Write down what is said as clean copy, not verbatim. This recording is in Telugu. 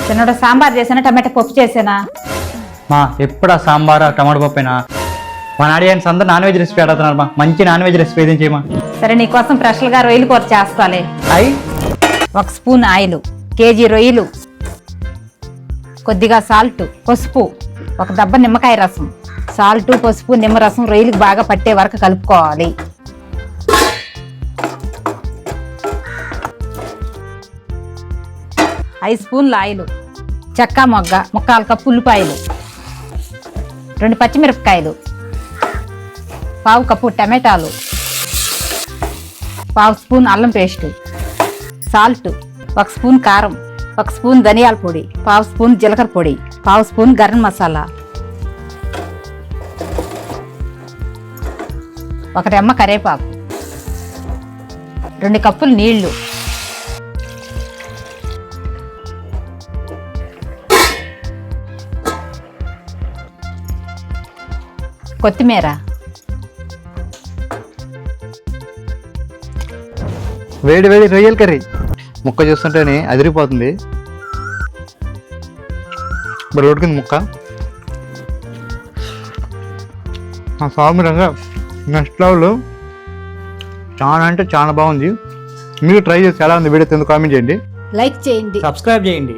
చిన్నోడు సాంబార్ చేసానా టమాటా పప్పు చేసానా? మా ఎప్పుడు ఆ సాంబార్ టమాటా పప్పేనా? మా ఆడియన్స్ అందరూ నాన్ వెజ్ రెసిపీ అడుగుతున్నారు మా. మంచి నాన్ వెజ్ రెసిపీ ఏదైనా చేయమా. సరే నీకోసం ఫ్రెష్గా రొయ్యలు కూర చేస్తాలే. అయి 1 స్పూన్ ఆయిల్, కేజీ రొయ్యలు, కొద్దిగా సాల్ట్, పసుపు, 1 దబ్బ నిమ్మకాయ రసం. సాల్ట్, పసుపు, నిమ్మరసం రొయ్యలకు బాగా పట్టే వరకు కలుపుకోవాలి. ఐదు స్పూన్ల ఆయిల్, చెక్క మొగ్గ, 1/4 కప్పు ఉల్లిపాయలు, 2 పచ్చిమిరపకాయలు, 1/2 కప్పు టమాటాలు, 1/2 స్పూన్ అల్లం పేస్టు, సాల్ట్, 1 స్పూన్ కారం, 1 స్పూన్ ధనియాల పొడి, 1/2 స్పూన్ జీలకర్ర పొడి, 1/2 స్పూన్ గరం మసాలా, 1 రెమ్మ కరివేపాకు, 2 కప్పులు నీళ్లు, కొత్తిమీర, వేడి వేడి రొయ్యల కర్రీ. ముక్క చూస్తుంటేనే అదిరిపోతుంది. మరి ఉడికింది ముక్క. సామాన్యంగా నెక్స్ట్ లెవెల్. చాలా అంటే చాలా బాగుంది. మీరు ట్రై చేసి ఎలా ఉంది వీడియో కింద కామెంట్ చేయండి, లైక్ చేయండి, సబ్స్క్రైబ్ చేయండి.